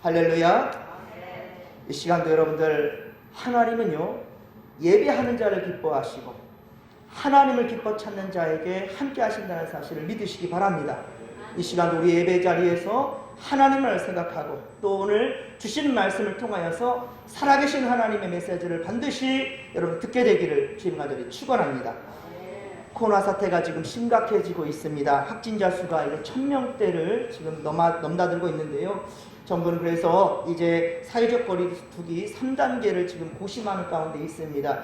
할렐루야. 이 시간도 여러분들, 하나님은요 예배하는 자를 기뻐하시고 하나님을 기뻐 찾는 자에게 함께 하신다는 사실을 믿으시기 바랍니다. 이 시간도 우리 예배 자리에서 하나님을 생각하고 또 오늘 주시는 말씀을 통하여서 살아계신 하나님의 메시지를 반드시 여러분 듣게 되기를 주님 간절히 축원합니다. 코로나 사태가 지금 심각해지고 있습니다. 확진자 수가 이제 1000명대를 지금 넘나들고 있는데요. 정부는 그래서 이제 사회적 거리두기 3단계를 지금 고심하는 가운데 있습니다.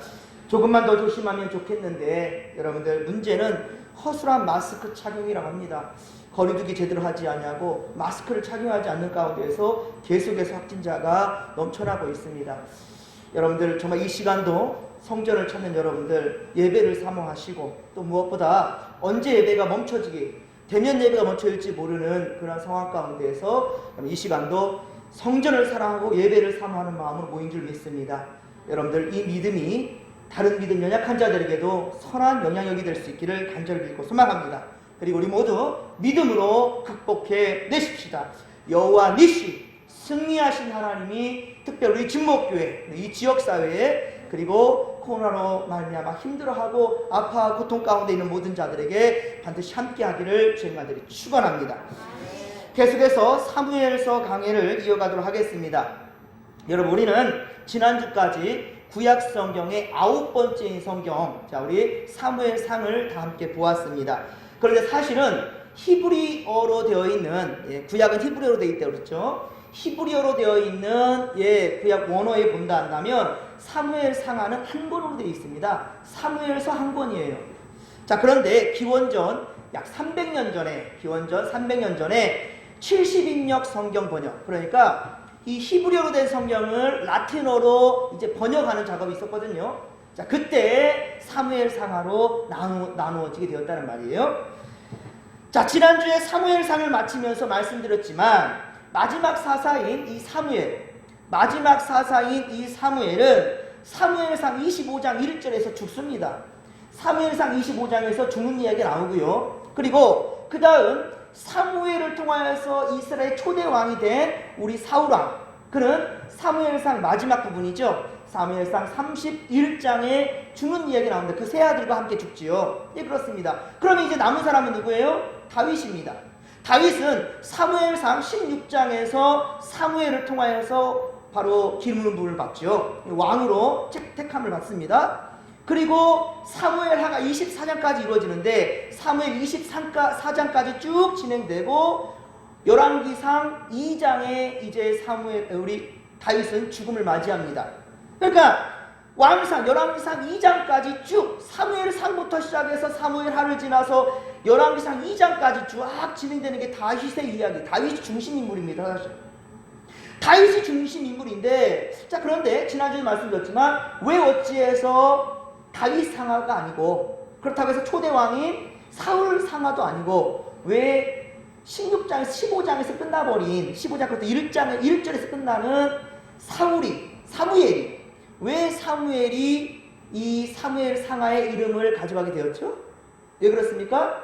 조금만 더 조심하면 좋겠는데 여러분들, 문제는 허술한 마스크 착용이라고 합니다. 거리두기 제대로 하지 않냐고 마스크를 착용하지 않는 가운데에서 계속해서 확진자가 넘쳐나고 있습니다. 여러분들, 정말 이 시간도 성전을 찾는 여러분들 예배를 사모하시고 또 무엇보다 언제 예배가 멈춰지기, 대면 예배가 멈춰질지 모르는 그런 상황 가운데에서 이 시간도 성전을 사랑하고 예배를 사모하는 마음으로 모인 줄 믿습니다. 여러분들, 이 믿음이 다른 믿음 연약한 자들에게도 선한 영향력이 될 수 있기를 간절히 믿고 소망합니다. 그리고 우리 모두 믿음으로 극복해 내십시다. 여호와 니시, 승리하신 하나님이 특별히 우리 진목교회, 이 지역사회에, 그리고 코로나로 말미암아 힘들어하고 아파하고 고통 가운데 있는 모든 자들에게 반드시 함께하기를 주님들이 축원합니다. 계속해서 사무엘서 강해를 이어가도록 하겠습니다. 여러분, 우리는 지난주까지 구약 성경의 9번째인 성경, 자 우리 사무엘상을 다 함께 보았습니다. 그런데 사실은 히브리어로 되어 있는, 구약은 히브리어로 되어 있다고 그랬죠. 히브리어로 되어 있는 구약 원어에 본다 한다면 사무엘상하는 한 권으로 되어 있습니다. 사무엘서 한 권이에요. 자, 그런데 기원전 약 300년 전에 70인역 성경 번역, 그러니까 이 히브리어로 된 성경을 라틴어로 이제 번역하는 작업이 있었거든요. 자, 그때 사무엘상하로 나누어지게 되었다는 말이에요. 자, 지난주에 사무엘상을 마치면서 말씀드렸지만 마지막 사사인 이 사무엘은 사무엘상 25장 1절에서 죽습니다. 사무엘상 25장에서 죽는 이야기가 나오고요. 그리고 그 다음 사무엘을 통하여서 이스라엘 초대 왕이 된 우리 사울왕, 그는 사무엘상 마지막 부분이죠. 사무엘상 31장에 죽는 이야기가 나오는데 그 세 아들과 함께 죽지요. 예, 그렇습니다. 그러면 이제 남은 사람은 누구예요? 다윗입니다. 다윗은 사무엘상 16장에서 사무엘을 통하여서 바로 기름 부음을 받죠. 왕으로 택함을 받습니다. 그리고 사무엘하가 24장까지 이루어지는데 사무엘 24장까지 쭉 진행되고 열왕기상 2장에 이제 우리 다윗은 죽음을 맞이합니다. 그러니까 열왕기상 2장까지 쭉 사무엘상부터 시작해서 사무엘하를 지나서 열왕기상 2장까지 쫙 진행되는 게 다윗의 이야기, 다윗이 중심 인물입니다. 사실 다윗이 중심 인물인데, 자, 그런데 지난주에 말씀드렸지만 왜 어찌해서 다윗 상하가 아니고, 그렇다고 해서 초대왕인 사울 상하도 아니고, 왜 16장에서 15장에서 끝나버린 15장 그것도 1절에서 끝나는 사무엘이 왜 사무엘이 이 사무엘 상하의 이름을 가져가게 되었죠? 왜 그렇습니까?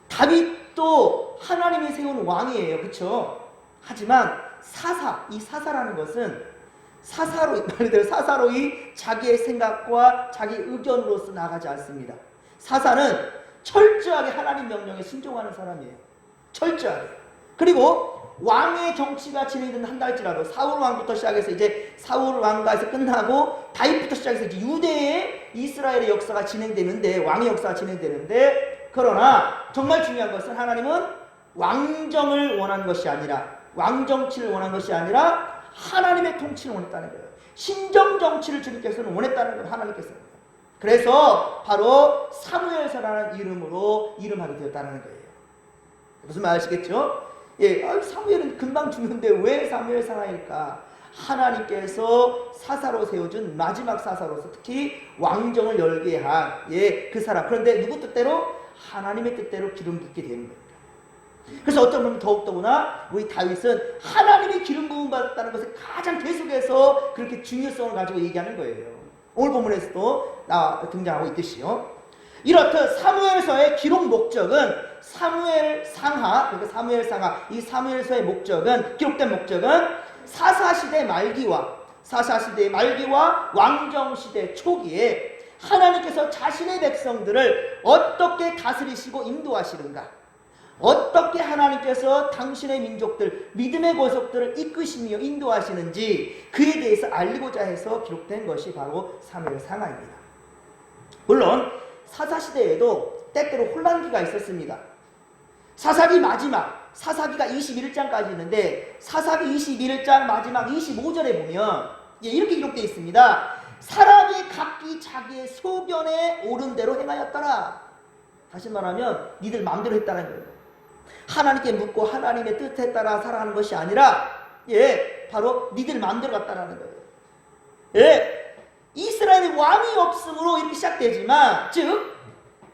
다윗도 하나님이 세운 왕이에요. 그렇죠? 하지만 이 사사라는 것은 사사로이 자기의 생각과 자기 의견으로서 나가지 않습니다. 사사는 철저하게 하나님 명령에 순종하는 사람이에요. 철저하게. 그리고 왕의 정치가 진행되는 한 달지라도 사울 왕부터 시작해서 이제 사울 왕가에서 끝나고 다윗부터 시작해서 이제 유대의 이스라엘의 역사가 진행되는데, 왕의 역사가 진행되는데, 그러나 정말 중요한 것은 하나님은 왕정을 원하는 것이 아니라, 왕정치를 원하는 것이 아니라 하나님의 통치를 원했다는 거예요. 신정정치를 주님께서는 원했다는 거예요. 하나님께서는. 그래서 바로 사무엘서라는 이름으로 이름하게 되었다는 거예요. 무슨 말 아시겠죠? 사무엘은 금방 죽는데 왜 사무엘상하일까? 하나님께서 사사로 세워준 마지막 사사로서 특히 왕정을 열게 한 그 사람. 그런데 누구 뜻대로? 하나님의 뜻대로 기름 붓게 되는 겁니다. 그래서 어떤 분은 더욱더구나 우리 다윗은 하나님이 기름 부음 받았다는 것을 가장 계속해서 그렇게 중요성을 가지고 얘기하는 거예요. 오늘 본문에서도 등장하고 있듯이요. 이렇듯 사무엘서의 기록 목적은 사무엘상하, 그러니까 사무엘상하, 이 사무엘서의 목적은, 기록된 목적은 사사시대 말기와 왕정시대 초기에 하나님께서 자신의 백성들을 어떻게 다스리시고 인도하시는가, 어떻게 하나님께서 당신의 민족들, 믿음의 권속들을 이끄시며 인도하시는지 그에 대해서 알리고자 해서 기록된 것이 바로 사무엘상하입니다. 물론 사사시대에도 때때로 혼란기가 있었습니다. 사사기가 21장까지 있는데 사사기 21장 마지막 25절에 보면 이렇게 기록되어 있습니다. 사람이 각기 자기의 소견에 옳은 대로 행하였더라. 다시 말하면 니들 마음대로 했다는 거예요. 하나님께 묻고 하나님의 뜻에 따라 살아가는 것이 아니라 바로 니들 마음대로 갔다라는 거예요. 이스라엘의 왕이 없으므로 이렇게 시작되지만, 즉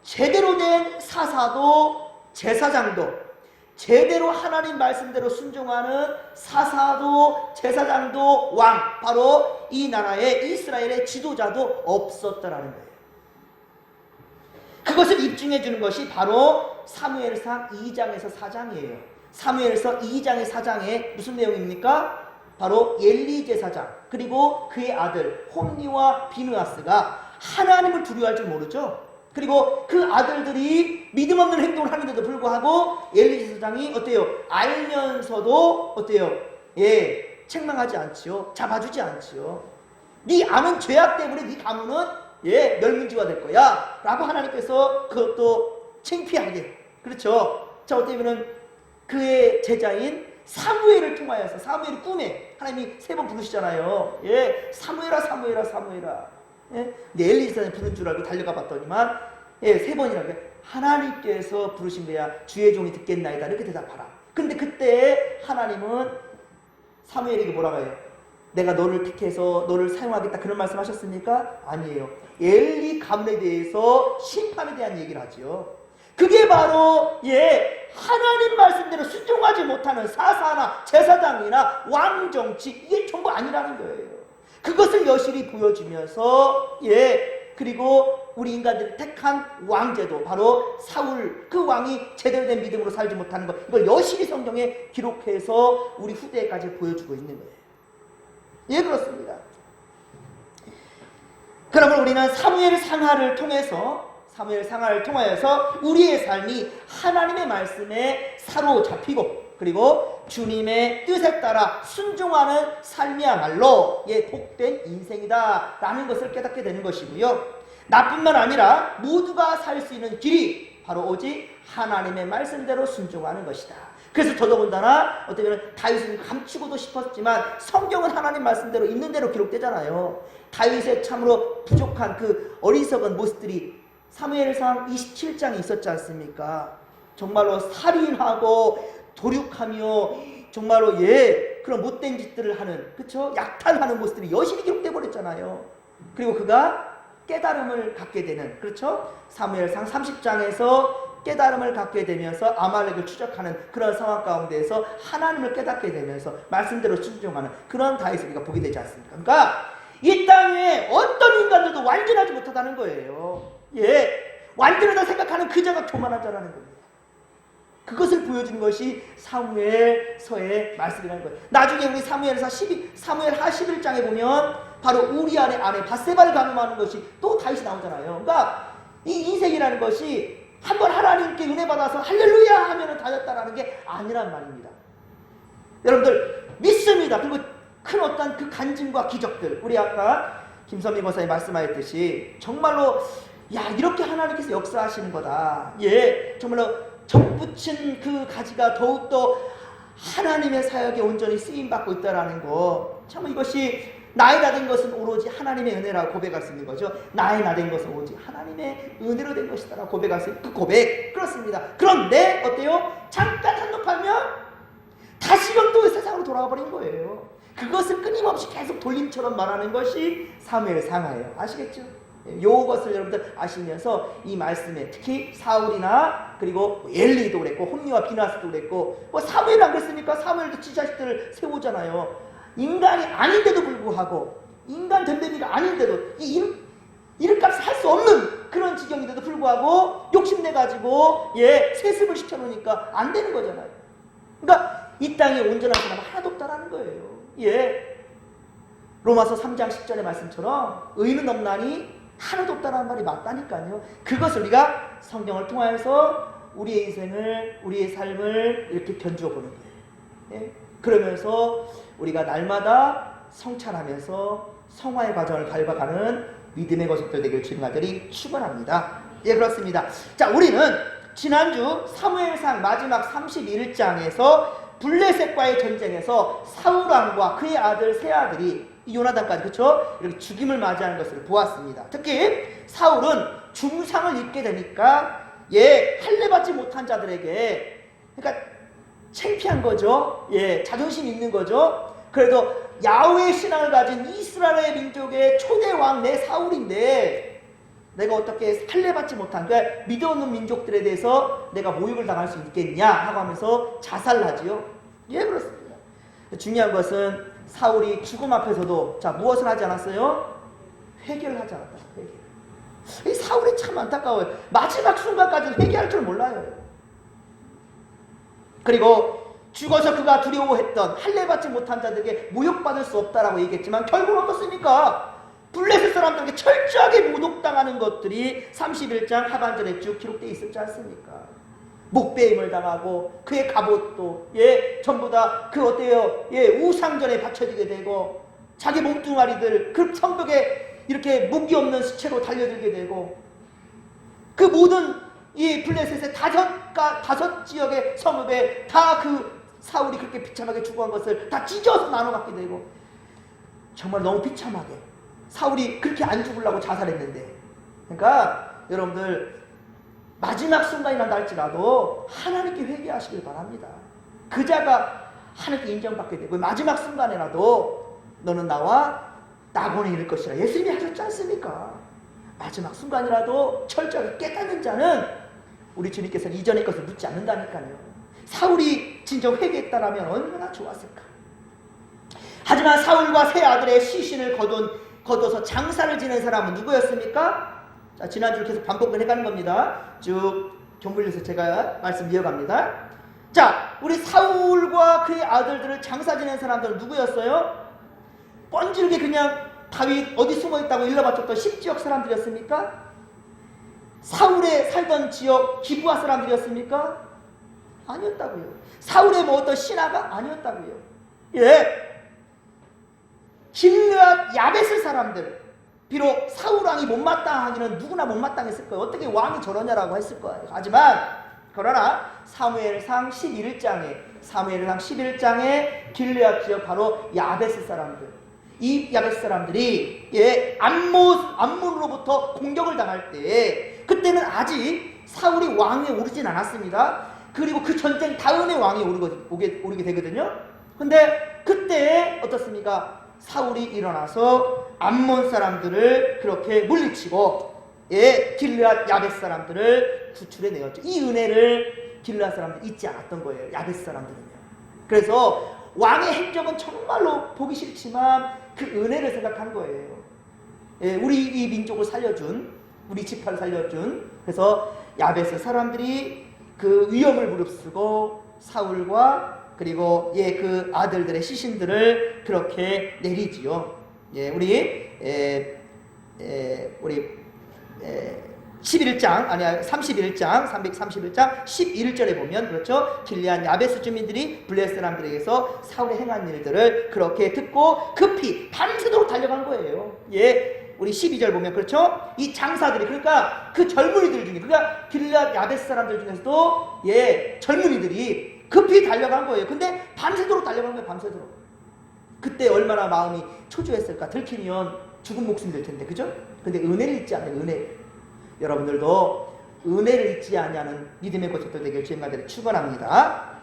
제대로 된 사사도 제사장도, 제대로 하나님 말씀대로 순종하는 사사도 제사장도 왕, 바로 이 나라의 이스라엘의 지도자도 없었다라는 거예요. 그것을 입증해 주는 것이 바로 사무엘상 2장에서 4장이에요. 사무엘서 2장의 4장에 무슨 내용입니까? 바로 엘리 제사장 그리고 그의 아들 홈니와 비느하스가 하나님을 두려워할 줄 모르죠. 그리고 그 아들들이 믿음 없는 행동을 하는데도 불구하고 엘리 제사장이 어때요? 알면서도 어때요? 책망하지 않지요. 잡아주지 않지요. 네 아는 죄악 때문에 네 가문은 멸문지가 될 거야 라고 하나님께서 그것도 창피하게, 그렇죠. 자, 어때면은 그의 제자인 사무엘을 통하여서, 사무엘이 꿈에 하나님이 3번 부르시잖아요. 사무엘아 사무엘아 사무엘아. 근데 엘리 제사장이 부른 줄 알고 달려가 봤더니만 3번이라고 하나님께서 부르신 거야. 주의 종이 듣겠나이다 이렇게 대답하라. 근데 그때 하나님은 사무엘에게 뭐라고 해요? 내가 너를 택해서 너를 사용하겠다 그런 말씀 하셨습니까? 아니에요. 엘리 가문에 대해서 심판에 대한 얘기를 하죠. 그게 바로 하나님 말씀대로 순종하지 못하는 사사나 제사장이나 왕정치, 이게 전부 아니라는 거예요. 그것을 여실히 보여주면서 그리고 우리 인간들이 택한 왕제도, 바로 사울 그 왕이 제대로 된 믿음으로 살지 못하는 것, 이걸 여실히 성경에 기록해서 우리 후대까지 보여주고 있는 거예요. 그렇습니다. 그러면 우리는 사무엘상하를 통하여서 우리의 삶이 하나님의 말씀에 사로잡히고 그리고 주님의 뜻에 따라 순종하는 삶이야말로 복된 인생이다 라는 것을 깨닫게 되는 것이고요. 나뿐만 아니라 모두가 살 수 있는 길이 바로 오직 하나님의 말씀대로 순종하는 것이다. 그래서 더더군다나 어쩌면 다윗은 감추고도 싶었지만 성경은 하나님 말씀대로 있는 대로 기록되잖아요. 다윗의 참으로 부족한 그 어리석은 모습들이 사무엘상 27장에 있었지 않습니까? 정말로 살인하고 도륙하며 정말로 그런 못된 짓들을 하는, 그쵸? 약탈하는 모습들이 여실히 기록되어 버렸잖아요. 그리고 그가 깨달음을 갖게 되는, 그렇죠? 사무엘상 30장에서 깨달음을 갖게 되면서 아말렉을 추적하는 그런 상황 가운데에서 하나님을 깨닫게 되면서 말씀대로 순종하는 그런 다윗을 우리가 보게 되지 않습니까? 그러니까 이 땅에 어떤 인간들도 완전하지 못하다는 거예요. 완전하다 생각하는 그 자가 교만한 자라는 겁니다. 그것을 보여주는 것이 사무엘서의 말씀이라는 거예요. 나중에 우리 사무엘하 11장에 보면 바로 우리아의 아내 밧세바를 가늠하는 것이 또 다윗이 나오잖아요. 그러니까 이 인생이라는 것이 한번 하나님께 은혜 받아서 할렐루야 하면 다 됐다라는 게 아니란 말입니다. 여러분들 믿습니다. 그리고 큰 어떤 그 간증과 기적들, 우리 아까 김선미 권사님 말씀하셨듯이 정말로 이렇게 하나님께서 역사하시는 거다. 정말로 접붙인 그 가지가 더욱더 하나님의 사역에 온전히 쓰임받고 있다라는 거, 참 이것이 나의 나 된 것은 오로지 하나님의 은혜라고 고백할 수 있는 거죠. 나의 나 된 것은 오로지 하나님의 은혜로 된 것이다라고 고백할 수 있는 그 고백, 그렇습니다. 그런데 어때요? 잠깐 한눈팔면 다시금 또 세상으로 돌아가 버린 거예요. 그것을 끊임없이 계속 돌림처럼 말하는 것이 사무엘상하예요. 아시겠죠? 이것을 여러분들 아시면서 이 말씀에 특히 사울이나 그리고 엘리도 그랬고 홈니와 비느하스도 그랬고 사무엘은 안 그랬습니까? 사무엘도 지 자식들을 세우잖아요. 인간이 아닌데도 불구하고, 인간 됨됨이가 아닌데도 이 이름값을 할 수 없는 그런 지경인데도 불구하고 욕심내가지고 세습을 시켜놓으니까 안 되는 거잖아요. 그러니까 이 땅에 온전한 사람은 하나도 없다라는 거예요. 로마서 3장 10절의 말씀처럼 의인은 없나니 하나도 없다라는 말이 맞다니까요. 그것을 우리가 성경을 통하여서 우리의 인생을, 우리의 삶을 이렇게 견주어 보는 거예요. 그러면서 우리가 날마다 성찰하면서 성화의 과정을 밟아가는 믿음의 거석들 되길 주님 아들이 축원합니다. 그렇습니다. 자, 우리는 지난주 사무엘상 마지막 31장에서 블레셋과의 전쟁에서 사울왕과 그의 아들 세 아들이 요나단까지 그렇죠? 이렇게 죽임을 맞이하는 것을 보았습니다. 특히 사울은 중상을 입게 되니까 할례받지 못한 자들에게 그러니까 창피한 거죠. 자존심 있는 거죠. 그래도 야훼의 신앙을 가진 이스라엘 민족의 초대 왕 내 사울인데 내가 어떻게 할례받지 못한 그러니까 믿어오는 민족들에 대해서 내가 모욕을 당할 수 있겠냐 하고 하면서 자살하지요. 그렇습니다. 중요한 것은 사울이 죽음 앞에서도 자 무엇을 하지 않았어요? 회개를 하지 않았다. 회개. 이 사울이 참 안타까워요. 마지막 순간까지 회개할 줄 몰라요. 그리고 죽어서 그가 두려워했던 할례받지 못한 자들에게 모욕받을 수 없다라고 얘기했지만 결국은 어떻습니까? 블레셋 사람들에게 철저하게 모독당하는 것들이 31장 하반절에 쭉 기록되어 있었지 않습니까? 목베임을 당하고 그의 갑옷도 전부 다 그 어때요? 우상전에 바쳐지게 되고 자기 몸뚱아리들 그 성벽에 이렇게 무기 없는 시체로 달려들게 되고 그 모든 이 블레셋의 다섯 지역의 성읍에 다 그 사울이 그렇게 비참하게 죽어간 것을 다 찢어서 나눠 갖게 되고 정말 너무 비참하게 사울이 그렇게 안 죽으려고 자살했는데 그러니까 여러분들 마지막 순간이란다 할지라도 하나님께 회개하시길 바랍니다. 그 자가 하나님께 인정받게 되고 마지막 순간에라도 너는 나와 낙원에 이를 것이라 예수님이 하셨지 않습니까? 마지막 순간이라도 철저하게 깨닫는 자는 우리 주님께서는 이전의 것을 묻지 않는다니까요. 사울이 진정 회개했다라면 얼마나 좋았을까. 하지만 사울과 세 아들의 시신을 거둬서 장사를 지낸 사람은 누구였습니까? 자, 지난주를 계속 반복을 해가는 겁니다. 쭉 경물려서 제가 말씀 이어갑니다. 자, 우리 사울과 그의 아들들을 장사 지낸 사람들은 누구였어요? 뻔질게 그냥 다윗 어디 숨어있다고 일러바쳤던 10지역 사람들이었습니까? 사울에 살던 지역 기브아 사람들이었습니까? 아니었다고요. 사울의 뭐 어떤 신하가 아니었다고요. 길르앗 야벳의 사람들 비록 사울왕이 못마땅하기는 누구나 못마땅했을 거예요. 어떻게 왕이 저러냐라고 했을 거예요. 하지만 그러나 사무엘상 11장에 길르앗 지역 바로 야벳의 사람들 이 야벳 사람들이 암몬으로부터 공격을 당할 때 그때는 아직 사울이 왕에 오르진 않았습니다. 그리고 그 전쟁 다음에 왕이 오르게 되거든요. 근데 그때 어떻습니까? 사울이 일어나서 암몬 사람들을 그렇게 물리치고 길르앗 야벳 사람들을 구출해내었죠. 이 은혜를 길르앗 사람들이 잊지 않았던 거예요. 야벳 사람들은요. 그래서 왕의 행적은 정말로 보기 싫지만 그 은혜를 생각한 거예요. 우리 이 민족을 살려준 우리 지파를 살려준 그래서 야벳의 사람들이 그 위험을 무릅쓰고 사울과 그리고 그 아들들의 시신들을 그렇게 내리지요. 우리 31장 11절에 보면 그렇죠. 길르앗 야베스 주민들이 블레셋 사람들에게서 사울의 행한 일들을 그렇게 듣고 급히 밤새도록 달려간 거예요. 우리 12절 보면 그렇죠. 이 장사들이 그러니까 그 젊은이들 중에 그러니까 길르앗 야베스 사람들 중에서도 젊은이들이 급히 달려간 거예요. 근데 밤새도록 달려간 거예요. 밤새도록. 그때 얼마나 마음이 초조했을까. 들키면 죽은 목숨 될 텐데 그죠? 근데 은혜를 잊지 않는 은혜. 여러분들도 은혜를 잊지 않냐는 믿음의 고백들 되길 주님과들 축원합니다.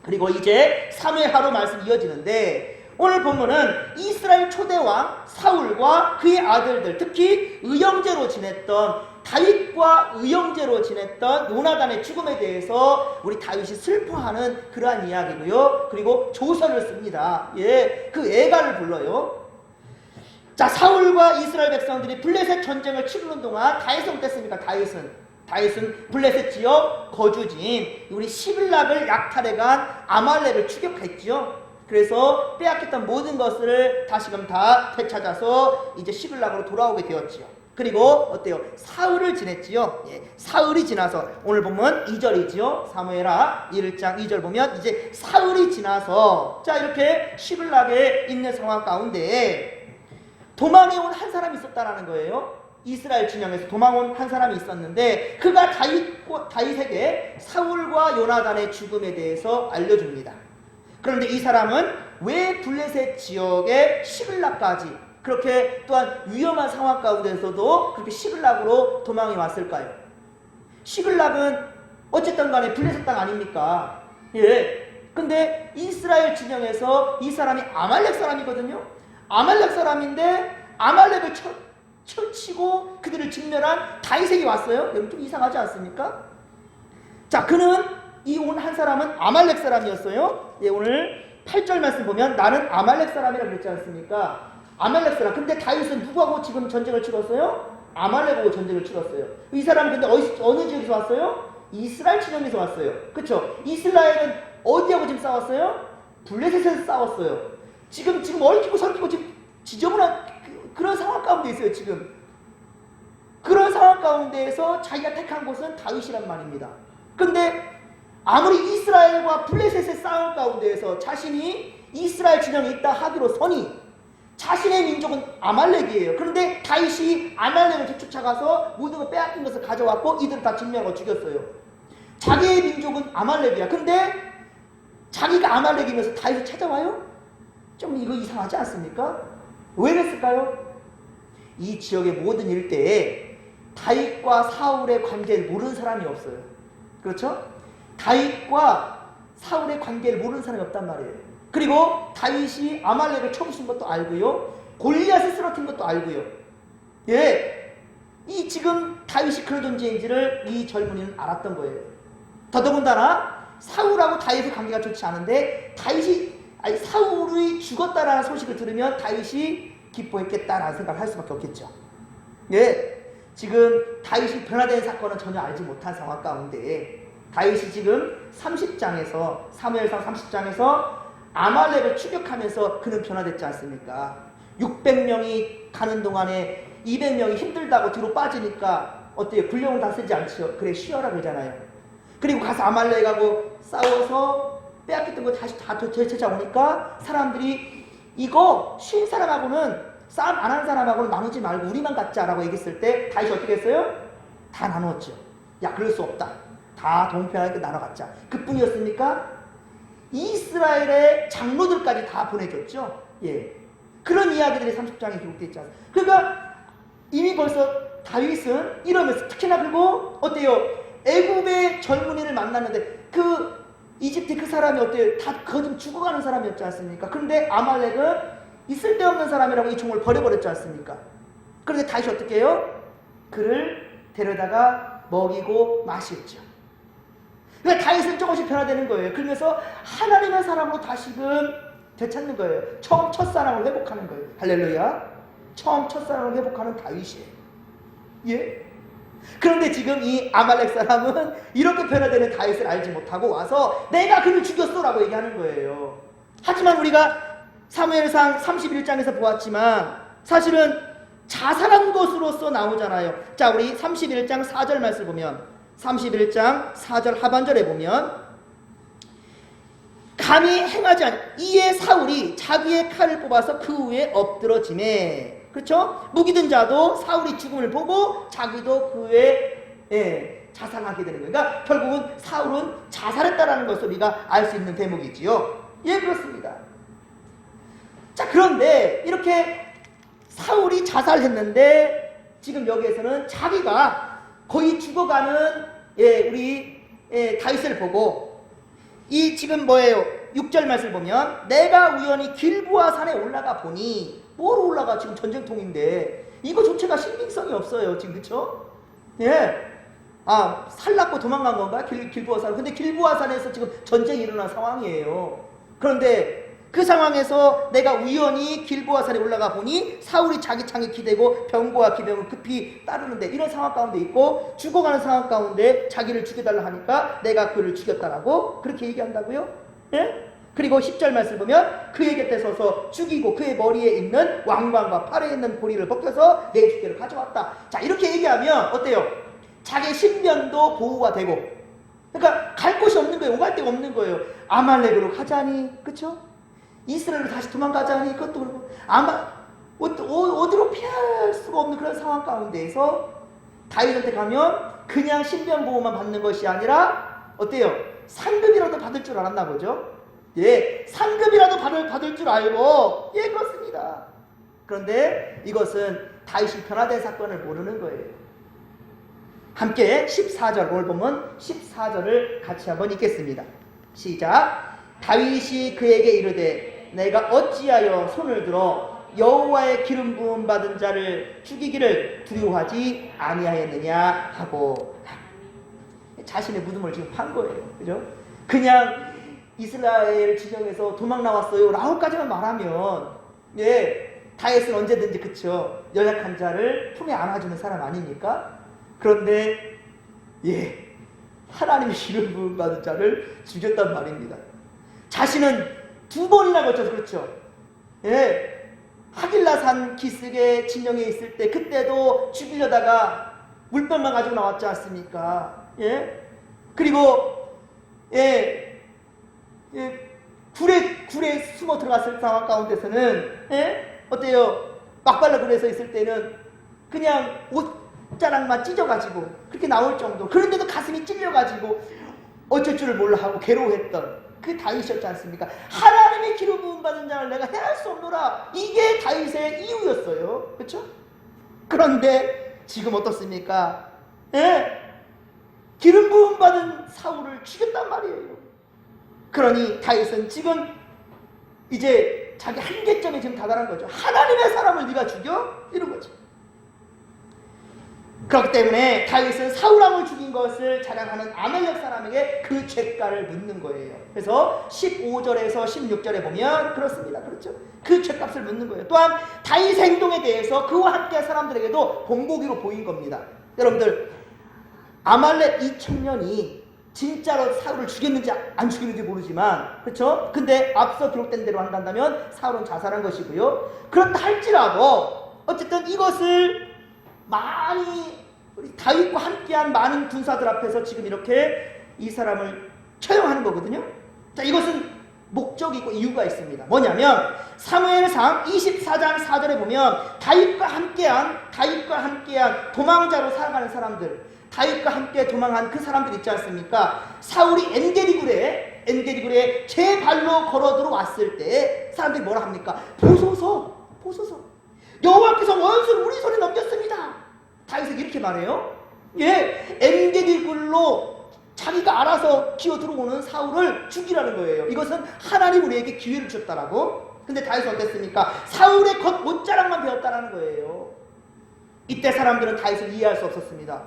그리고 이제 3회 하루 말씀 이어지는데 오늘 본문은 이스라엘 초대왕 사울과 그의 아들들 특히 의형제로 지냈던 다윗과 의형제로 지냈던 요나단의 죽음에 대해서 우리 다윗이 슬퍼하는 그러한 이야기고요. 그리고 조서를 씁니다. 그 애가를 불러요. 자, 사울과 이스라엘 백성들이 블레셋 전쟁을 치르는 동안 다윗은 어땠습니까? 다윗은 블레셋 지역 거주지인 우리 시글락을 약탈해간 아말렉을 추격했지요. 그래서 빼앗겼던 모든 것을 다시금 다 되찾아서 이제 시글락으로 돌아오게 되었지요. 그리고 어때요? 사흘을 지냈지요. 예, 사흘이 지나서 오늘 보면 2절이지요. 사무엘하 1장 2절 보면 이제 사흘이 지나서 자, 이렇게 시글락에 있는 상황 가운데 도망해 온 한 사람이 있었다라는 거예요. 이스라엘 진영에서 도망온 한 사람이 있었는데 그가 다윗에게 사울과 요나단의 죽음에 대해서 알려줍니다. 그런데 이 사람은 왜 블레셋 지역의 시글락까지 그렇게 또한 위험한 상황 가운데서도 그렇게 시글락으로 도망이 왔을까요? 시글락은 어쨌든 간에 블레셋 땅 아닙니까? 예. 근데 이스라엘 진영에서 이 사람이 아말렉 사람이거든요. 아말렉 사람인데 아말렉을 쳐치고 그들을 진멸한 다윗에게 왔어요. 여러분 좀 이상하지 않습니까? 자, 그는 이 온 한 사람은 아말렉 사람이었어요. 예, 오늘 8절 말씀 보면 나는 아말렉 사람이라고 그랬지 않습니까? 아말렉 사람. 근데 다윗은 누구하고 지금 전쟁을 치렀어요? 아말렉하고 전쟁을 치렀어요. 이 사람은 근데 어느 지역에서 왔어요? 이스라엘 진영에서 왔어요. 그쵸? 이스라엘은 어디하고 지금 싸웠어요? 블레셋에서 싸웠어요. 지금 얽히고 설키고 지금 지저분한 그런 상황 가운데 있어요. 지금 그런 상황 가운데에서 자기가 택한 곳은 다윗이란 말입니다. 근데 아무리 이스라엘과 블레셋의 싸움 가운데에서 자신이 이스라엘 진영에 있다 하기로서니 자신의 민족은 아말렉이에요. 그런데 다윗이 아말렉을 쫓아가서 모든 걸 빼앗긴 것을 가져왔고 이들을 다 진멸하고 죽였어요. 자기의 민족은 아말렉이야. 근데 자기가 아말렉이면서 다윗을 찾아와요? 좀 이거 이상하지 않습니까? 왜 그랬을까요? 이 지역의 모든 일대에 다윗과 사울의 관계를 모르는 사람이 없어요. 그렇죠? 다윗과 사울의 관계를 모르는 사람이 없단 말이에요. 그리고 다윗이 아말렉을 쳐부순 것도 알고요. 골리앗을 쓰러뜨린 것도 알고요. 예, 이 지금 다윗이 그런 존재인지를 이 젊은이는 알았던 거예요. 더더군다나 사울하고 다윗의 관계가 좋지 않은데 사울이 죽었다라는 소식을 들으면 다윗이 기뻐했겠다라는 생각을 할 수밖에 없겠죠. 예, 지금 다윗이 변화된 사건은 전혀 알지 못한 상황 가운데 다윗이 지금 30장에서 사무엘상 30장에서 아말렉을 추격하면서 그는 변화됐지 않습니까? 600명이 가는 동안에 200명이 힘들다고 뒤로 빠지니까 어때요? 군령을 다 쓰지 않죠. 그래 쉬어라 그러잖아요. 그리고 가서 아말렉하고 싸워서 빼앗겼던 거 다시 다 되찾아오니까 사람들이 이거 쉰 사람하고는 싸움 안 한 사람하고는 나누지 말고 우리만 갖자라고 얘기했을 때 다윗이 어떻게 했어요? 다 나누었죠. 야, 그럴 수 없다. 다 동편하게 나눠 갖자. 그뿐이었습니까? 이스라엘의 장로들까지 다 보내줬죠. 예. 그런 이야기들이 30장에 기록되어 있지 않습니까? 그러니까 이미 벌써 다윗은 이러면서 특히나 그리고 어때요? 애굽의 젊은이를 만났는데 그 이집트 그 사람이 어때요? 다 거듭 죽어가는 사람이었지 않습니까? 그런데 아말렉은 이 쓸데없는 사람이라고 이 종을 버려버렸지 않습니까? 그런데 다윗이 어떻게 해요? 그를 데려다가 먹이고 마셨죠. 그러니까 다윗은 조금씩 변화되는 거예요. 그러면서 하나님의 사람으로 다시금 되찾는 거예요. 처음 첫사랑을 회복하는 거예요. 할렐루야. 처음 첫사랑을 회복하는 다윗이에요. 예? 그런데 지금 이 아말렉 사람은 이렇게 변화되는 다윗을 알지 못하고 와서 내가 그를 죽였어 라고 얘기하는 거예요. 하지만 우리가 사무엘상 31장에서 보았지만 사실은 자살한 것으로서 나오잖아요. 자, 우리 31장 4절 말씀 보면 31장 4절 하반절에 보면 감히 행하지 않 이에 사울이 자기의 칼을 뽑아서 그 위에 엎드러지매. 그렇죠? 무기든 자도 사울이 죽음을 보고 자기도 그 위에 자살하게 되는 거예요. 그러니까 결국은 사울은 자살했다라는 것을 우리가 알 수 있는 대목이지요. 예, 그렇습니다. 자, 그런데 이렇게 사울이 자살했는데 지금 여기에서는 자기가 거의 죽어가는 우리 다윗을 보고 이 지금 뭐예요? 6절 말씀을 보면 내가 우연히 길보아 산에 올라가 보니 뭐로 올라가 지금 전쟁통인데 이거조차가 신빙성이 없어요. 지금 그쵸? 예. 아, 살났고 도망간 건가? 길보아 산. 근데 길보아 산에서 지금 전쟁이 일어난 상황이에요. 그런데 그 상황에서 내가 우연히 길보아산에 올라가 보니 사울이 자기 창에 기대고 병거와 기병을 급히 따르는데, 이런 상황 가운데 있고 죽어가는 상황 가운데 자기를 죽여달라 하니까 내가 그를 죽였다라고 그렇게 얘기한다고요? 예? 그리고 10절 말씀 보면 그의 곁에 서서 죽이고 그의 머리에 있는 왕관과 팔에 있는 고리를 벗겨서 내 주께로 가져왔다. 자, 이렇게 얘기하면 어때요? 자기 신변도 보호가 되고, 그러니까 갈 곳이 없는 거예요. 오갈 데가 없는 거예요. 아말렉으로 가자니, 그쵸? 이스라엘로 다시 도망가자니, 그것도 그렇고, 어디로 피할 수가 없는 그런 상황 가운데에서 다윗한테 가면 그냥 신변 보호만 받는 것이 아니라 어때요? 상급이라도 받을 줄 알았나 보죠? 예, 상급이라도 받을 줄 알고, 예, 그렇습니다. 그런데 이것은 다윗이 변화된 사건을 모르는 거예요. 함께 14절, 오늘 보면 14절을 같이 한번 읽겠습니다. 시작. 다윗이 그에게 이르되 내가 어찌하여 손을 들어 여호와의 기름 부음 받은 자를 죽이기를 두려워하지 아니하였느냐 하고, 자신의 무덤을 지금 판 거예요. 그죠? 그냥 이스라엘 진영에서 도망 나왔어요 라고까지만 말하면, 예, 다윗은 언제든지, 그쵸, 연약한 자를 품에 안아주는 사람 아닙니까? 그런데 예, 하나님의 기름 부음 받은 자를 죽였단 말입니다. 자신은 2번이나 거쳐서, 그렇죠, 예, 하길라산 기슭의 진영에 있을 때 그때도 죽이려다가 물병만 가지고 나왔지 않습니까? 예, 그리고 굴에 숨어 들어갔을 상황 가운데서는, 예, 어때요? 막발라 굴에서 있을 때는 그냥 옷자락만 찢어가지고 그렇게 나올 정도, 그런데도 가슴이 찔려가지고 어쩔 줄을 몰라 하고 괴로워했던 그 다윗이었지 않습니까? 하나님의 기름 부음 받은 자를 내가 해할 수 없노라, 이게 다윗의 이유였어요. 그렇죠? 그런데 지금 어떻습니까? 예? 기름 부음 받은 사울을 죽였단 말이에요. 그러니 다윗은 지금 이제 자기 한계점에 지금 다다른 거죠. 하나님의 사람을 네가 죽여? 이런 거죠. 그렇기 때문에 다윗은 사울왕을 죽인 것을 자랑하는 아말렉 사람에게 그 죄가를 묻는 거예요. 그래서 15절에서 16절에 보면 그렇습니다. 그렇죠? 그 죄값을 묻는 거예요. 또한 다윗의 행동에 대해서 그와 함께 사람들에게도 본보기로 보인 겁니다. 여러분들, 아말렉 2,000년이 진짜로 사울을 죽였는지 안 죽였는지 모르지만, 그렇죠? 근데 앞서 기록된 대로 한다면 사울은 자살한 것이고요. 그렇다 할지라도 어쨌든 이것을 많이 우리 다윗과 함께한 많은 군사들 앞에서 지금 이렇게 이 사람을 처형하는 거거든요. 자, 이것은 목적이 있고 이유가 있습니다. 뭐냐면 사무엘상 24장 4절에 보면 다윗과 함께한 도망자로 살아가는 사람들, 다윗과 함께 도망한 그 사람들 있지 않습니까? 사울이 엔게디 굴에 제 발로 걸어 들어왔을 때 사람들이 뭐라 합니까? 보소서 여호와께서 원수를 우리 손에 넘겼습니다. 다윗이 이렇게 말해요. 예, 엔게디 굴로 자기가 알아서 기어 들어오는 사울을 죽이라는 거예요. 이것은 하나님 우리에게 기회를 주셨다라고. 근데 다윗은 어땠습니까? 사울의 겉 옷자락만 배웠다라는 거예요. 이때 사람들은 다윗을 이해할 수 없었습니다.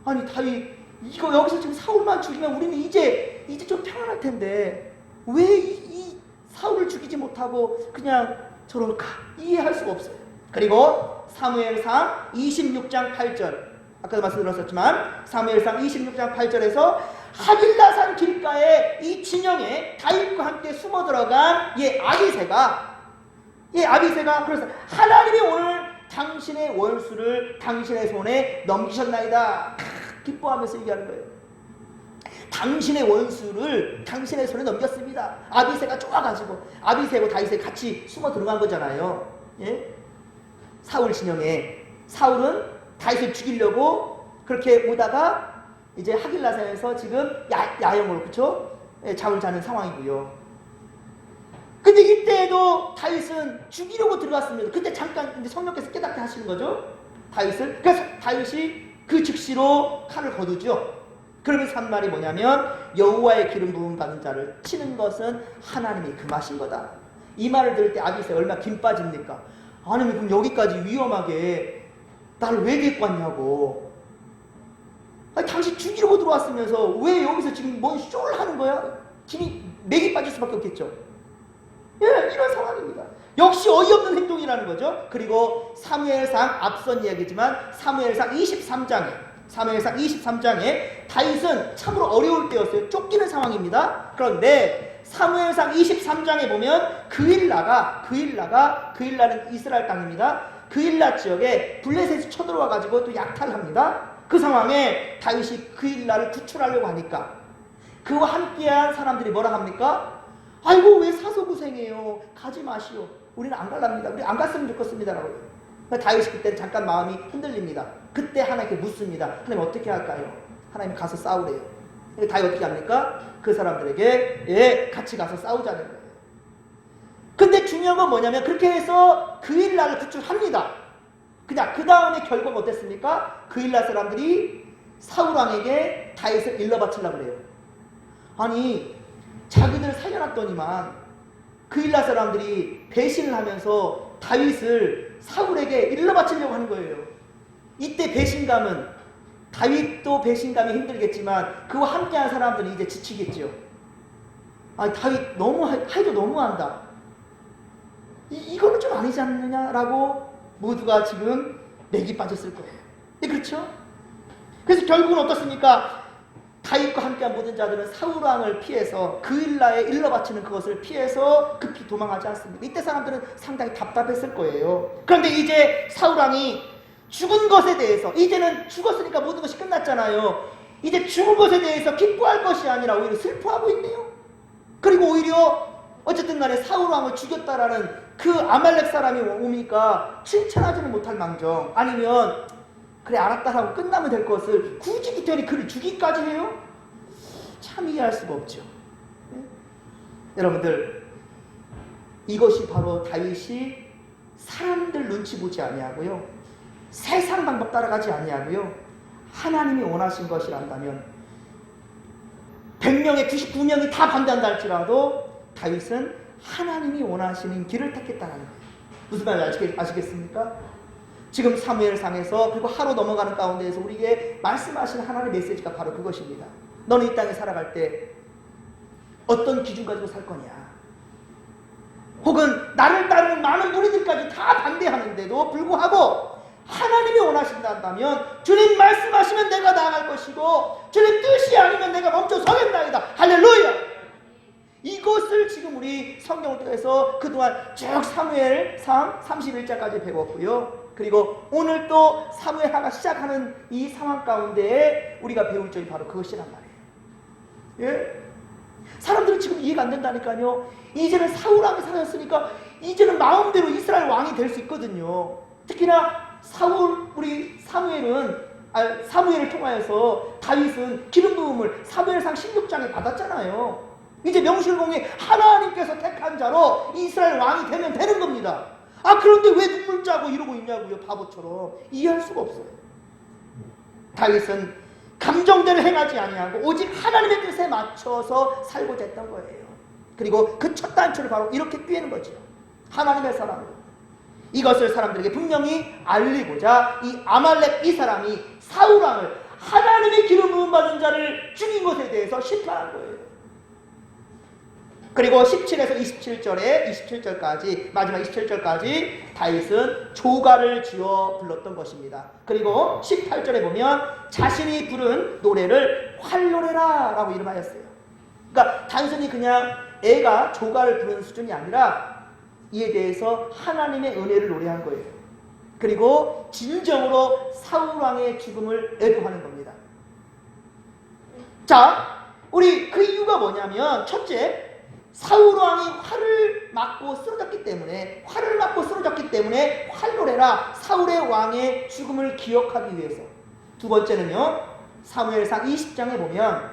아니, 다윗 이거 여기서 지금 사울만 죽이면 우리는 이제 좀 평안할 텐데 왜 이 사울을 죽이지 못하고 그냥 저럴까? 이해할 수가 없어요. 그리고 사무엘상 26장 8절, 아까도 말씀드렸었지만 사무엘상 26장 8절에서 하길라산 길가에 이 진영에 다윗과 함께 숨어 들어간 아비새가 그래서 하나님이 오늘 당신의 원수를 당신의 손에 넘기셨나이다 기뻐하면서 얘기하는 거예요. 당신의 원수를 당신의 손에 넘겼습니다. 아비새가 좋아가지고 아비새고 다윗이 같이 숨어 들어간 거잖아요. 예? 사울 진영에 사울은 다윗을 죽이려고 그렇게 오다가 이제 하길라산에서 지금 야영으로, 그쵸? 예, 잠을 자는 상황이고요. 근데 이때에도 다윗은 죽이려고 들어갔습니다. 그때 잠깐 이제 성령께서 깨닫게 하시는 거죠. 다윗을. 그래서 다윗이 그 즉시로 칼을 거두죠. 그러면서 한 말이 뭐냐면 여호와의 기름 부음 받은 자를 치는 것은 하나님이 금하신 거다. 이 말을 들을 때 아비새 얼마나 김 빠집니까? 아니, 그럼 여기까지 위험하게 나를 왜 데리고 왔냐고. 아니, 당신 죽이려고 들어왔으면서 왜 여기서 지금 뭔 쇼를 하는 거야? 김이 맥이 빠질 수밖에 없겠죠. 예, 이런 상황입니다. 역시 어이없는 행동이라는 거죠. 그리고 사무엘상 앞선 이야기지만 사무엘상 23장에 다윗은 참으로 어려울 때였어요. 쫓기는 상황입니다. 그런데 사무엘상 23장에 보면 그일라는 이스라엘 땅입니다. 그일라 지역에 블레셋이 쳐들어와 가지고 또 약탈합니다. 그 상황에 다윗이 그일라를 구출하려고 하니까 그와 함께한 사람들이 뭐라 합니까? 아이고 왜 사소고생해요. 가지 마시오. 우리는 안 갈랍니다. 우리 안 갔으면 좋겠습니다. 라고. 다윗이 그때는 잠깐 마음이 흔들립니다. 그때 하나님께 묻습니다. 하나님 어떻게 할까요? 하나님 가서 싸우래요. 다윗 어떻게 합니까? 그 사람들에게 같이 가서 싸우자는 거예요. 근데 중요한 건 뭐냐면 그렇게 해서 그일라를 구출합니다. 그냥 그 다음에 결과가 어땠습니까? 그일라 사람들이 사울왕에게 다윗을 일러바치려고 그래요. 아니 자기들 살려놨더니만 그일라 사람들이 배신을 하면서 다윗을 사울에게 일러바치려고 하는 거예요. 이때 배신감은 다윗도 배신감이 힘들겠지만 그와 함께한 사람들은 이제 지치겠죠. 아 다윗 너무 해도 너무한다. 이거는 좀 아니지 않느냐라고 모두가 지금 맥이 빠졌을 거예요. 그렇죠? 그래서 결국은 어떻습니까? 다윗과 함께한 모든 자들은 사울왕을 피해서 그일라에 일러바치는 그것을 피해서 급히 도망하지 않습니다. 이때 사람들은 상당히 답답했을 거예요. 그런데 이제 사울왕이 죽은 것에 대해서 이제는 죽었으니까 모든 것이 끝났잖아요. 이제 죽은 것에 대해서 기뻐할 것이 아니라 오히려 슬퍼하고 있네요. 그리고 오히려 어쨌든 간에 사울왕을 죽였다라는 그 아말렉 사람이 오니까 칭찬하지는 못할 망정 아니면 그래 알았다라고 끝나면 될 것을 굳이 기태리 그를 죽이기까지 해요? 참 이해할 수가 없죠. 네? 여러분들 이것이 바로 다윗이 사람들 눈치 보지 아니하고요 세상 방법 따라가지 아니하고요 하나님이 원하신 것이란다면 100명의 99명이 다 반대한다 할지라도 다윗은 하나님이 원하시는 길을 택했다는 거예요. 무슨 말인지 아시겠습니까? 지금 사무엘상에서 그리고 하루 넘어가는 가운데에서 우리에게 말씀하신 하나님의 메시지가 바로 그것입니다. 너는 이 땅에 살아갈 때 어떤 기준 가지고 살 거냐? 혹은 나를 따르는 많은 무리들까지 다 반대하는데도 불구하고 하나님이 원하신다면 주님 말씀하시면 내가 나아갈 것이고 주님 뜻이 아니면 내가 멈춰 서겠나이다. 할렐루야! 이것을 지금 우리 성경을 통해서 그동안 쭉 사무엘상 31장까지 배웠고요. 그리고 오늘 또 사무엘하가 시작하는 이 상황 가운데에 우리가 배울 점이 바로 그것이란 말이에요. 예? 사람들은 지금 이해가 안 된다니까요. 이제는 사울왕이 사라졌으니까 이제는 마음대로 이스라엘 왕이 될 수 있거든요. 특히나 우리 사무엘을 통하여서 다윗은 기름 부음을 사무엘상 16장에 받았잖아요. 이제 명실공히 하나님께서 택한 자로 이스라엘 왕이 되면 되는 겁니다. 그런데 왜 눈물 짜고 이러고 있냐고요. 바보처럼. 이해할 수가 없어요. 다윗은 감정대로 행하지 아니하고 오직 하나님의 뜻에 맞춰서 살고자 했던 거예요. 그리고 그 첫 단추를 바로 이렇게 꿰는 거죠. 하나님의 사랑으로. 이것을 사람들에게 분명히 알리고자 이 아말렉 이 사람이 사울왕을 하나님의 기름 부음 받은 자를 죽인 것에 대해서 심판한 거예요. 그리고 17에서 27절까지 마지막 27절까지 다윗은 조가를 지어 불렀던 것입니다. 그리고 18절에 보면 자신이 부른 노래를 활노래라 라고 이름하였어요. 그러니까 단순히 그냥 애가 조가를 부르는 수준이 아니라 이에 대해서 하나님의 은혜를 노래한 거예요. 그리고 진정으로 사울왕의 죽음을 애도하는 겁니다. 자, 우리 그 이유가 뭐냐면 첫째, 사울왕이 활을 맞고 쓰러졌기 때문에 활노래라 사울의 왕의 죽음을 기억하기 위해서. 두 번째는요, 사무엘상 20장에 보면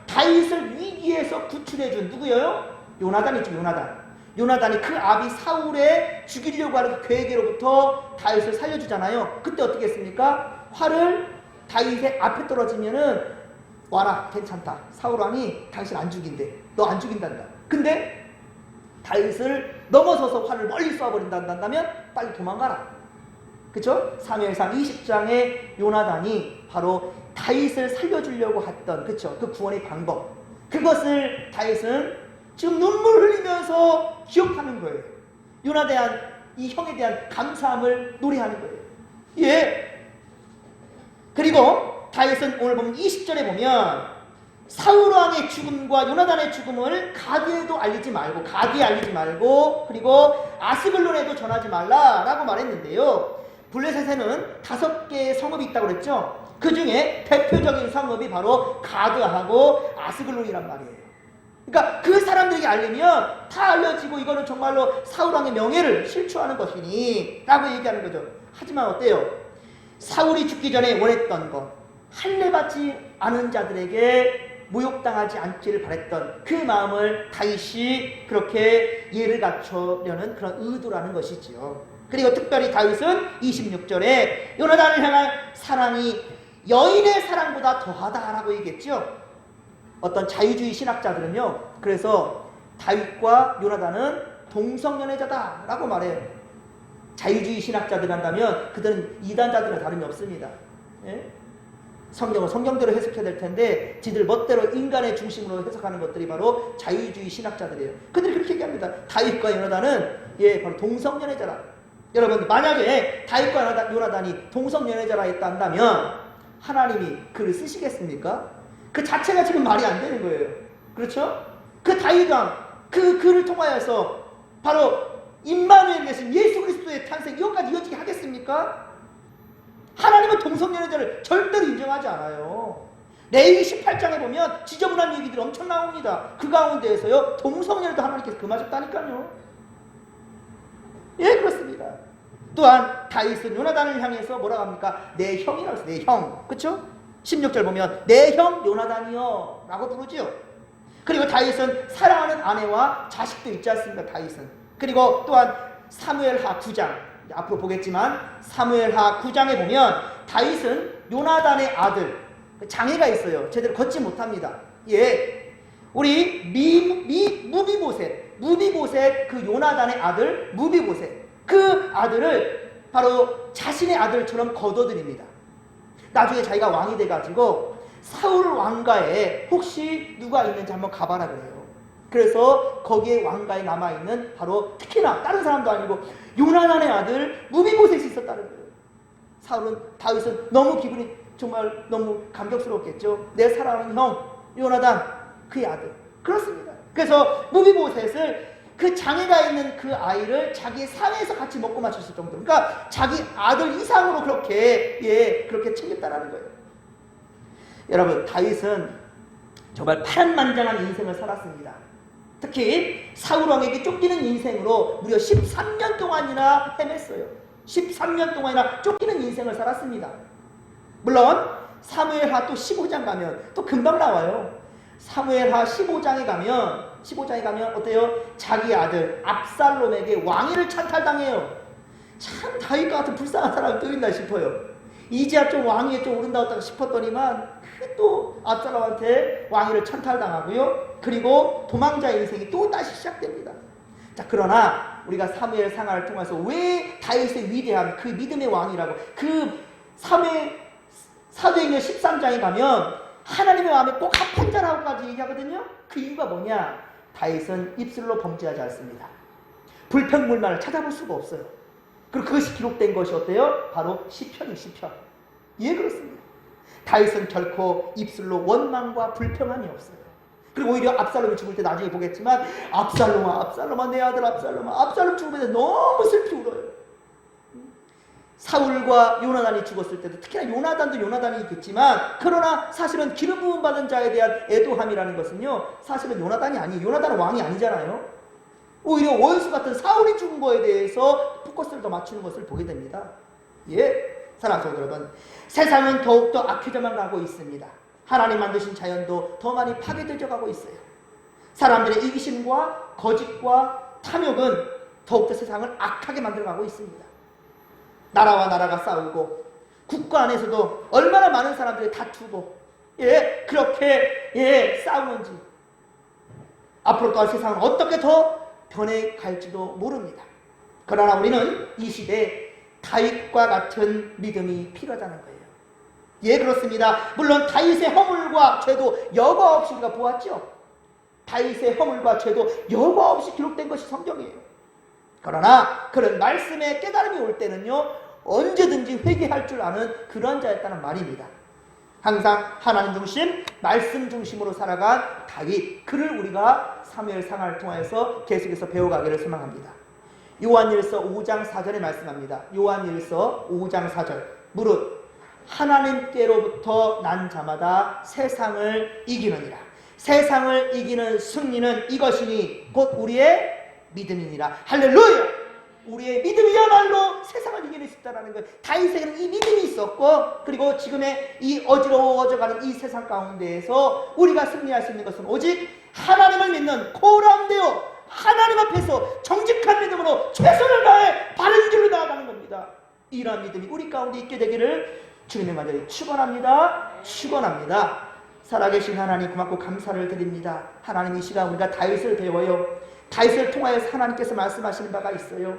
다윗을 위기에서 구출해준 누구예요? 요나단이죠. 요나단이 그 아비 사울의 죽이려고 하는 그 계획으로부터 다윗을 살려주잖아요. 그때 어떻게 했습니까? 활을 다윗의 앞에 떨어지면은 와라, 괜찮다. 사울왕이 당신 안 죽인대. 너 안 죽인단다. 근데 다윗을 넘어서서 활을 멀리 쏴버린다면 빨리 도망가라. 그쵸? 사무엘상 20장의 요나단이 바로 다윗을 살려주려고 했던, 그쵸? 그 구원의 방법. 그것을 다윗은 지금 눈물 흘리면서 기억하는 거예요. 요나에 대한 이 형에 대한 감사함을 노래하는 거예요. 예. 그리고 다윗은 오늘 보면 20절에 보면 사울 왕의 죽음과 요나단의 죽음을 가드에 알리지 말고 그리고 아스글론에도 전하지 말라라고 말했는데요. 블레셋에는 5개의 성읍이 있다고 그랬죠. 그 중에 대표적인 성읍이 바로 가드하고 아스글론이란 말이에요. 그러니까 그 사람들에게 알리면 다 알려지고 이거는 정말로 사울왕의 명예를 실추하는 것이니 라고 얘기하는 거죠. 하지만 어때요? 사울이 죽기 전에 원했던 것, 할례받지 않은 자들에게 모욕당하지 않기를 바랬던 그 마음을 다윗이 그렇게 예를 갖추려는 그런 의도라는 것이지요. 그리고 특별히 다윗은 26절에 요나단을 향한 사랑이 여인의 사랑보다 더하다라고 얘기했죠. 어떤 자유주의 신학자들은요, 그래서 다윗과 요나단은 동성연애자다라고 말해요. 자유주의 신학자들 한다면 그들은 이단자들과 다름이 없습니다. 예? 성경을 성경대로 해석해야 될 텐데 지들 멋대로 인간의 중심으로 해석하는 것들이 바로 자유주의 신학자들이에요. 그들이 그렇게 얘기합니다. 다윗과 요나단은 바로 동성연애자라. 여러분, 만약에 다윗과 요나단이 동성연애자라 했다 한다면 하나님이 글을 쓰시겠습니까? 그 자체가 지금 말이 안 되는 거예요. 그렇죠? 그 다윗왕, 그 글을 통하여서 바로 임마누엘 되신 예수 그리스도의 탄생, 이것까지 이어지게 하겠습니까? 하나님은 동성연애자를 절대로 인정하지 않아요. 레위기 18장에 보면 지저분한 얘기들이 엄청 나옵니다. 그 가운데에서요, 동성연애도 하나님께서 금하셨다니까요. 예, 그렇습니다. 또한 다윗은 요나단을 향해서 뭐라고 합니까? 내 형이라고 해서 내 형. 그렇죠? 16절 보면 내 형 요나단이여 라고 부르지요. 그리고 다윗은 사랑하는 아내와 자식도 있지 않습니까? 다윗은. 그리고 또한 사무엘하 9장, 앞으로 보겠지만 사무엘하 9장에 보면 다윗은 요나단의 아들, 장애가 있어요. 제대로 걷지 못합니다. 예, 우리 무비보셋, 그 요나단의 아들 무비보셋, 그 아들을 바로 자신의 아들처럼 거둬들입니다. 나중에 자기가 왕이 돼가지고 사울 왕가에 혹시 누가 있는지 한번 가봐라 그래요. 그래서 거기에 왕가에 남아있는 바로 특히나 다른 사람도 아니고 요나단의 아들 무비보셋이 있었다는 거예요. 다윗은 너무 기분이 정말 너무 감격스러웠겠죠. 내 사랑하는 형 요나단, 그의 아들. 그렇습니다. 그래서 무비보셋을, 그 장애가 있는 그 아이를 자기의 사회에서 같이 먹고 마셨을 정도로, 그러니까 자기 아들 이상으로 그렇게 챙겼다라는 거예요. 여러분, 다윗은 정말 파란만장한 인생을 살았습니다. 특히 사울왕에게 쫓기는 인생으로 무려 13년 동안이나 헤맸어요. 13년 동안이나 쫓기는 인생을 살았습니다. 물론 사무엘하 또 15장 가면 또 금방 나와요. 사무엘하 15장에 가면 어때요? 자기 아들 압살롬에게 왕위를 찬탈당해요. 참 다윗과 같은 불쌍한 사람이 또 있나 싶어요. 이제야 좀 왕위에 좀 오른다고 싶었더니만 또 압살롬한테 왕위를 찬탈당하고요. 그리고 도망자 인생이 또 다시 시작됩니다. 자, 그러나 우리가 사무엘 상하를 통해서 왜 다윗의 위대한 그 믿음의 왕이라고, 그 사도행전 13장에 가면 하나님의 마음에 꼭 합한 자라고까지 얘기하거든요. 그 이유가 뭐냐? 다윗은 입술로 범죄하지 않습니다. 불평불만을 찾아볼 수가 없어요. 그리고 그것이 기록된 것이 어때요? 바로 시편이 시편. 예, 그렇습니다. 다윗은 결코 입술로 원망과 불평함이 없어요. 그리고 오히려 압살롬이 죽을 때 나중에 보겠지만 압살롬아 내 아들 압살롬 죽음에 대해서 너무 슬피 울어요. 사울과 요나단이 죽었을 때도, 특히나 요나단도 요나단이 있겠지만, 그러나 사실은 기름 부음 받은 자에 대한 애도함이라는 것은요, 사실은 요나단이 아니에요. 요나단은 왕이 아니잖아요. 오히려 원수 같은 사울이 죽은 거에 대해서 포커스를 더 맞추는 것을 보게 됩니다. 예, 사랑하는 성도 여러분, 세상은 더욱더 악해져만 가고 있습니다. 하나님 만드신 자연도 더 많이 파괴되어 가고 있어요. 사람들의 이기심과 거짓과 탐욕은 더욱더 세상을 악하게 만들어가고 있습니다. 나라와 나라가 싸우고, 국가 안에서도 얼마나 많은 사람들이 다투고, 그렇게 싸우는지, 앞으로 또한 세상은 어떻게 더 변해갈지도 모릅니다. 그러나 우리는 이 시대에 다윗과 같은 믿음이 필요하다는 거예요. 예, 그렇습니다. 물론 다윗의 허물과 죄도 여과 없이 우리가 보았죠. 다윗의 허물과 죄도 여과 없이 기록된 것이 성경이에요. 그러나 그런 말씀의 깨달음이 올 때는요, 언제든지 회개할 줄 아는 그런 자였다는 말입니다. 항상 하나님 중심, 말씀 중심으로 살아간 다윗, 그를 우리가 사무엘상을 통해서 계속해서 배워가기를 소망합니다. 요한일서 5장 4절에 말씀합니다. 요한일서 5장 4절. 무릇 하나님께로부터 난 자마다 세상을 이기느니라. 세상을 이기는 승리는 이것이니 곧 우리의 믿음이니라. 할렐루야! 우리의 믿음이야말로 세상을 이겨낼 수 있다는 것. 다윗에게는 이 믿음이 있었고, 그리고 지금의 이 어지러워져가는 이 세상 가운데에서 우리가 승리할 수 있는 것은 오직 하나님을 믿는 코람되어 하나님 앞에서 정직한 믿음으로 최선을 다해 바른 길로 나아가는 겁니다. 이러한 믿음이 우리 가운데 있게 되기를 주님의 만전히 축원합니다. 축원합니다. 살아계신 하나님 고맙고 감사를 드립니다. 하나님, 이 시간 우리가 다윗을 배워요. 다윗을 통하여서 하나님께서 말씀하시는 바가 있어요.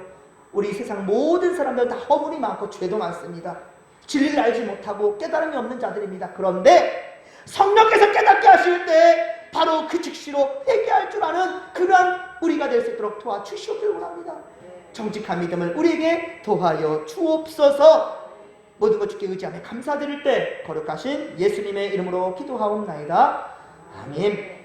우리 세상 모든 사람들 다 허물이 많고 죄도 많습니다. 진리를 알지 못하고 깨달음이 없는 자들입니다. 그런데 성령께서 깨닫게 하실 때 바로 그 즉시로 회개할 줄 아는 그러한 우리가 될 수 있도록 도와주시옵기를 원합니다. 정직한 믿음을 우리에게 도하여 주옵소서. 모든 것 주께 의지하며 감사드릴 때 거룩하신 예수님의 이름으로 기도하옵나이다. 아멘.